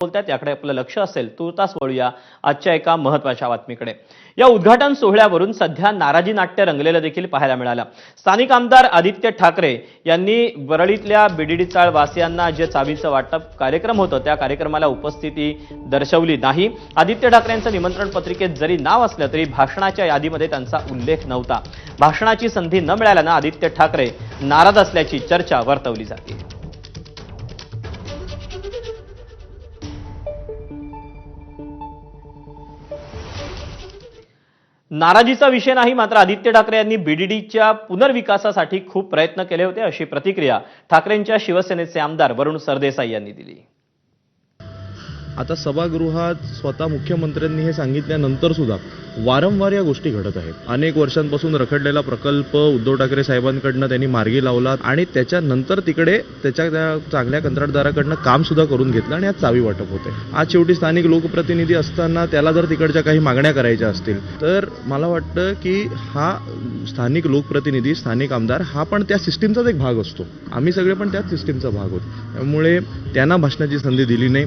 बोलतात याकडे आपलं लक्ष असेल. तुर्तास वळूया आजच्या एका महत्त्वाच्या बातमीकडे. या उद्घाटन सोहळ्यावरून सध्या नाराजी नाट्य रंगलेलं देखील पाहायला मिळालं. स्थानिक आमदार आदित्य ठाकरे यांनी वरळीतल्या बीडीडी चाळ वासियांना जे चावीचं वाटप कार्यक्रम होतं त्या कार्यक्रमाला उपस्थिती दर्शवली नाही. आदित्य ठाकरे यांचं निमंत्रण पत्रिकेत जरी नाव असलं तरी भाषणाच्या यादीमध्ये त्यांचा उल्लेख नव्हता. भाषणाची संधी न मिळाल्यानं आदित्य ठाकरे नाराज असल्याची चर्चा वर्तवली जाते. नाराजीचा विषय नाही, मात्र आदित्य ठाकरे यांनी बीडीडीच्या पुनर्विकासासाठी खूप प्रयत्न केले होते अशी प्रतिक्रिया ठाकरेंच्या शिवसेनेचे आमदार वरुण सरदेसाई यांनी दिली. आता सभागृहात स्वतः मुख्यमंत्र्यांनी हे सांगितल्यानंतर सुद्धा वारंवार या गोष्टी घडत आहेत. अनेक वर्षांपासून रखडलेला प्रकल्प उद्धव ठाकरे साहेबांकडनं त्यांनी मार्गी लावला आणि त्याच्यानंतर तिकडे त्या चांगल्या कंत्राटदाराकडनं काम सुद्धा करून घेतलं आणि आज चावी वाटप होते. आज शेवटी स्थानिक लोकप्रतिनिधी असताना त्याला जर तिकडच्या काही मागण्या करायच्या असतील तर मला वाटतं की हा स्थानिक लोकप्रतिनिधी, स्थानिक आमदार हा पण त्या सिस्टीमचाच एक भाग असतो. आम्ही सगळे पण त्याच सिस्टीमचा भाग आहोत. त्यामुळे त्यांना भाषणाची संधी दिली नाही.